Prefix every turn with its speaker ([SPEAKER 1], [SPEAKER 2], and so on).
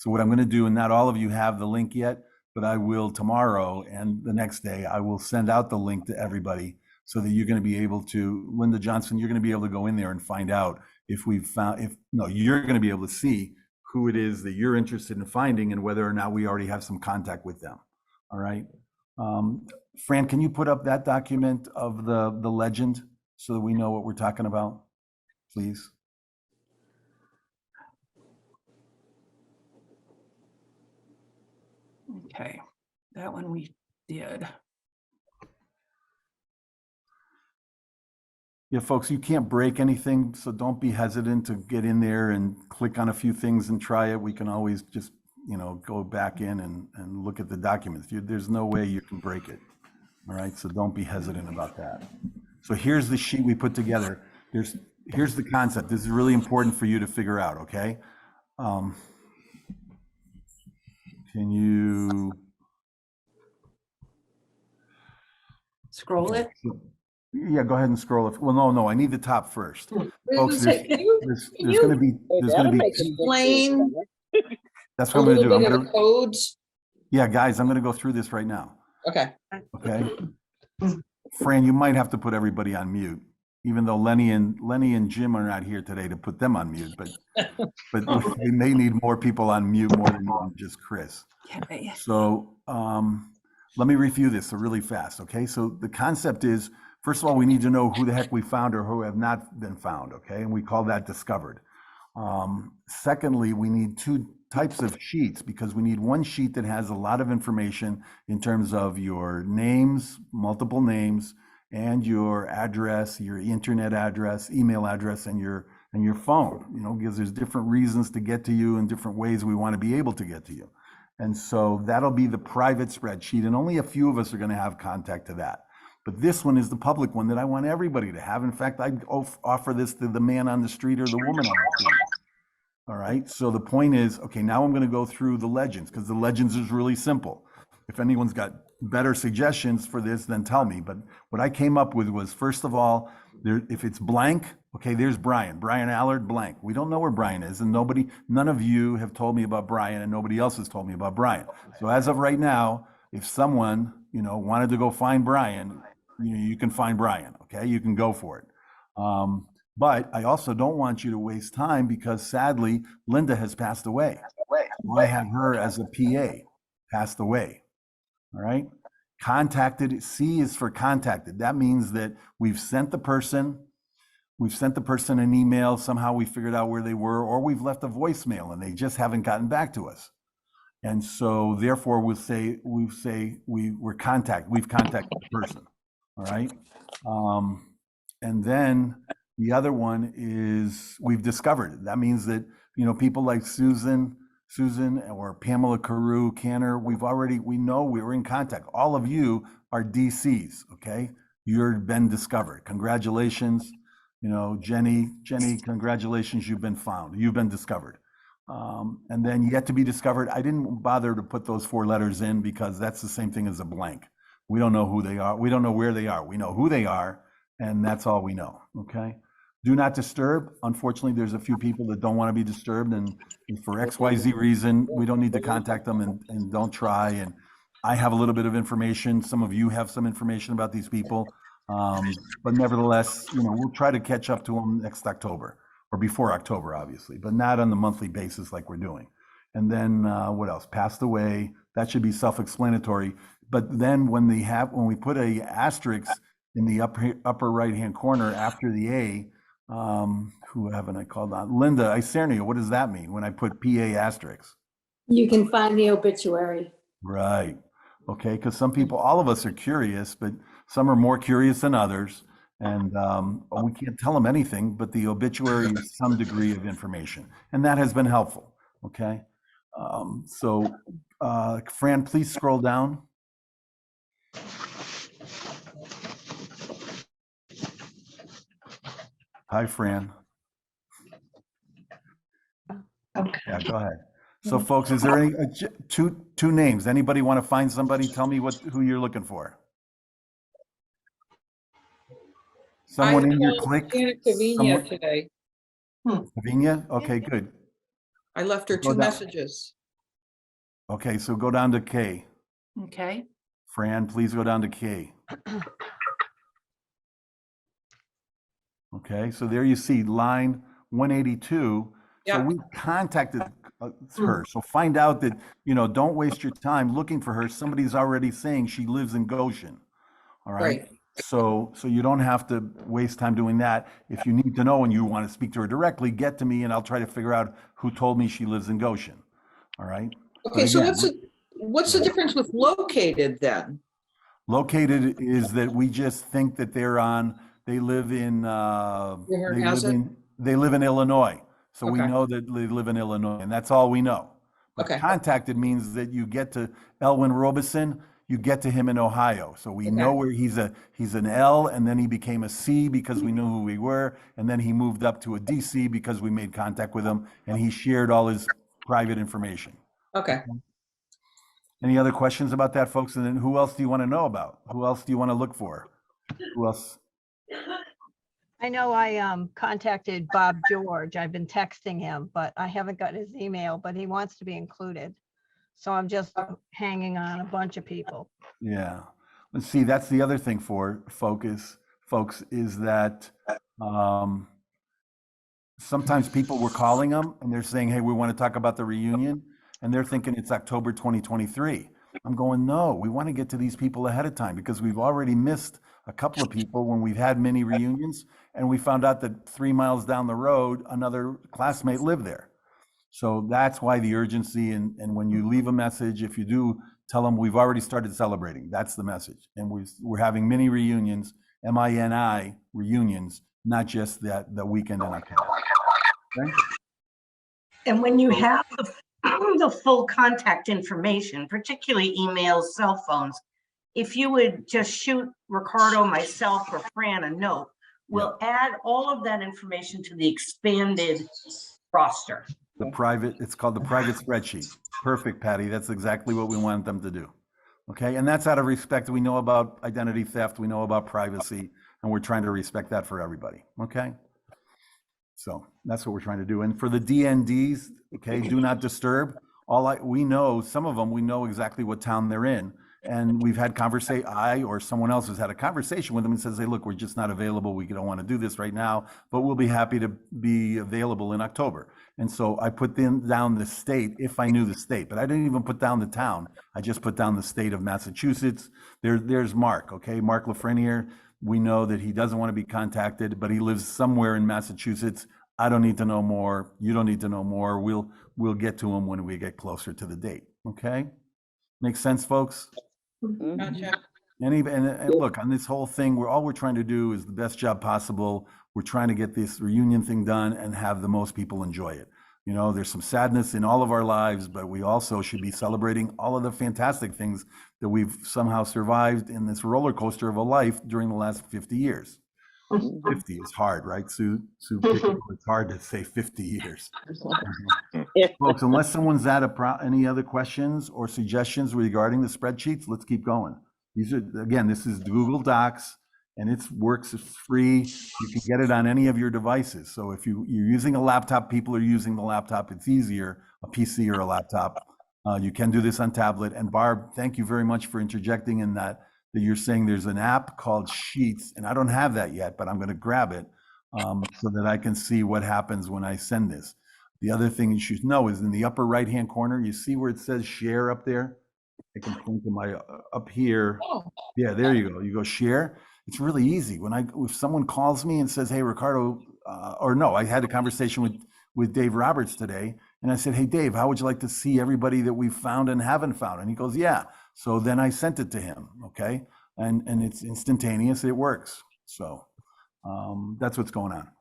[SPEAKER 1] So what I'm going to do, and not all of you have the link yet, but I will tomorrow and the next day, I will send out the link to everybody so that you're going to be able to, Linda Johnson, you're going to be able to go in there and find out if we've found, you're going to be able to see who it is that you're interested in finding and whether or not we already have some contact with them. All right. Fran, can you put up that document of the legend so that we know what we're talking about, please?
[SPEAKER 2] Okay, that one we did.
[SPEAKER 1] Yeah, folks, you can't break anything, so don't be hesitant to get in there and click on a few things and try it. We can always just, go back in and look at the documents. There's no way you can break it. All right, so don't be hesitant about that. So here's the sheet we put together. Here's the concept. This is really important for you to figure out, okay? Can you
[SPEAKER 2] Scroll it?
[SPEAKER 1] Yeah, go ahead and scroll it. Well, no, I need the top first. Folks,
[SPEAKER 2] Say,
[SPEAKER 1] there's going to be
[SPEAKER 3] Explain
[SPEAKER 1] that's
[SPEAKER 3] a
[SPEAKER 1] what I'm
[SPEAKER 3] little
[SPEAKER 1] going to
[SPEAKER 3] bit
[SPEAKER 1] do.
[SPEAKER 3] of the codes.
[SPEAKER 1] Yeah, guys, I'm going to go through this right now.
[SPEAKER 3] Okay.
[SPEAKER 1] Okay. Fran, you might have to put everybody on mute, even though Lenny and Jim are not here today to put them on mute, but we may need more people on mute more than just Chris.
[SPEAKER 2] Okay.
[SPEAKER 1] So let me review this really fast, okay? So the concept is, first of all, we need to know who the heck we found or who have not been found, okay? And we call that discovered. Secondly, we need two types of sheets because we need one sheet that has a lot of information in terms of your names, multiple names, and your address, your internet address, email address, and your phone, because there's different reasons to get to you and different ways we want to be able to get to you. And so that'll be the private spreadsheet, and only a few of us are going to have contact to that. But this one is the public one that I want everybody to have. In fact, I'd offer this to the man on the street or the woman on the street. All right, so the point is, okay, now I'm going to go through the legends because the legends is really simple. If anyone's got better suggestions for this, then tell me. But what I came up with was, first of all, if it's blank, okay, there's Brian Allard, blank. We don't know where Brian is, and none of you have told me about Brian, and nobody else has told me about Brian. So as of right now, if someone, wanted to go find Brian, you can find Brian, okay? You can go for it. But I also don't want you to waste time because sadly, Linda has passed away. I have her as a PA, passed away. All right. Contacted, C is for contacted. That means that we've sent the person an email, somehow we figured out where they were, or we've left a voicemail and they just haven't gotten back to us. And so therefore we've contacted the person. All right. And then the other one is we've discovered. That means that, people like Susan or Pamela Carew, Canner, we know we were in contact. All of you are DCs, okay? You've been discovered. Congratulations. Jenny, congratulations, you've been found. You've been discovered. And then yet to be discovered, I didn't bother to put those 4 letters in because that's the same thing as a blank. We don't know who they are. We don't know where they are. We know who they are, and that's all we know, okay? Do not disturb. Unfortunately, there's a few people that don't want to be disturbed, and for XYZ reason, we don't need to contact them and don't try. And I have a little bit of information. Some of you have some information about these people. But nevertheless, we'll try to catch up to them next October or before October, obviously, but not on the monthly basis like we're doing. And then what else? Passed away. That should be self-explanatory. But then when we put a asterisk in the upper right-hand corner after the A, who haven't I called on? Linda Isernia, what does that mean when I put PA asterisk?
[SPEAKER 4] You can find the obituary.
[SPEAKER 1] Right. Okay, because some people, all of us are curious, but some are more curious than others. And we can't tell them anything, but the obituary is some degree of information. And that has been helpful, okay? Fran, please scroll down. Hi, Fran.
[SPEAKER 2] Okay.
[SPEAKER 1] Yeah, go ahead. So folks, is there any two names? Anybody want to find somebody? Tell me who you're looking for. Someone in your clique?
[SPEAKER 3] Cavina today.
[SPEAKER 1] Cavina? Okay, good.
[SPEAKER 3] I left her 2 messages.
[SPEAKER 1] Okay, so go down to K.
[SPEAKER 2] Okay,
[SPEAKER 1] Fran, please go down to K. Okay, so there you see line 182. So
[SPEAKER 3] Yeah.
[SPEAKER 1] we contacted her. So find out that, don't waste your time looking for her. Somebody's already saying she lives in Goshen. All right.
[SPEAKER 3] Right.
[SPEAKER 1] So you don't have to waste time doing that. If you need to know and you want to speak to her directly, get to me and I'll try to figure out who told me she lives in Goshen. All right. But
[SPEAKER 3] Okay, so
[SPEAKER 1] again,
[SPEAKER 3] what's the difference with located then?
[SPEAKER 1] located is that we just think that they live in,
[SPEAKER 3] Rumor has it?
[SPEAKER 1] they live in Illinois. So we
[SPEAKER 3] Okay.
[SPEAKER 1] know that they live in Illinois and that's all we know. But
[SPEAKER 3] Okay.
[SPEAKER 1] contacted means that you get to Elwin Robeson, you get to him in Ohio. So we know
[SPEAKER 3] Okay.
[SPEAKER 1] where he's an L and then he became a C because we knew who we were. And then he moved up to a DC because we made contact with him and he shared all his private information.
[SPEAKER 3] Okay.
[SPEAKER 1] Any other questions about that, folks? And then who else do you want to know about? Who else do you want to look for? Who else?
[SPEAKER 5] I know I contacted Bob George. I've been texting him, but I haven't got his email, but he wants to be included. So I'm just hanging on a bunch of people.
[SPEAKER 1] Yeah. Let's see, that's the other thing for folks, is that sometimes people were calling them and they're saying, hey, we want to talk about the reunion. And they're thinking it's October 2023. I'm going, no, we want to get to these people ahead of time because we've already missed a couple of people when we've had mini reunions and we found out that 3 miles down the road, another classmate lived there. So that's why the urgency. And when you leave a message, if you do, tell them we've already started celebrating. That's the message. And we're having mini reunions, MINI reunions, not just the weekend in October. Okay?
[SPEAKER 6] And when you have the full contact information, particularly emails, cell phones, if you would just shoot Ricardo, myself, or Fran a note, we'll add all of that information to the expanded roster.
[SPEAKER 1] It's called the private spreadsheet. Perfect, Patty. That's exactly what we want them to do. Okay, and that's out of respect. We know about identity theft, we know about privacy, and we're trying to respect that for everybody. Okay? So that's what we're trying to do. And for the DNDs, okay, do not disturb. We know, some of them, we know exactly what town they're in. And we've had I or someone else has had a conversation with them and says, hey, look, we're just not available. We don't want to do this right now, but we'll be happy to be available in October. And so I put down the state, if I knew the state, but I didn't even put down the town. I just put down the state of Massachusetts. There's Mark, okay? Mark Lafreniere. We know that he doesn't want to be contacted, but he lives somewhere in Massachusetts. I don't need to know more. You don't need to know more. We'll get to him when we get closer to the date. Okay? Makes sense, folks?
[SPEAKER 3] Gotcha.
[SPEAKER 1] And look, on this whole thing, all we're trying to do is the best job possible. We're trying to get this reunion thing done and have the most people enjoy it. You know, there's some sadness in all of our lives, but we also should be celebrating all of the fantastic things that we've somehow survived in this roller coaster of a life during the last 50 years. 50 is hard, right, Sue? It's hard to say 50 years. Folks, unless someone's had any other questions or suggestions regarding the spreadsheets, let's keep going. This is Google Docs and it works, it's free. You can get it on any of your devices. So if you're using a laptop, people are using the laptop, it's easier, a PC or a laptop. You can do this on tablet. And Barb, thank you very much for interjecting in that you're saying there's an app called Sheets, and I don't have that yet, but I'm going to grab it so that I can see what happens when I send this. The other thing you should know is in the upper right-hand corner, you see where it says share up there? I can point to my up here. Yeah, there you go. You go share. It's really easy. If someone calls me and says, hey, Ricardo, I had a conversation with Dave Roberts today, and I said, hey, Dave, how would you like to see everybody that we've found and haven't found? And he goes, yeah. So then I sent it to him, okay? And it's instantaneous, it works. So that's what's going on.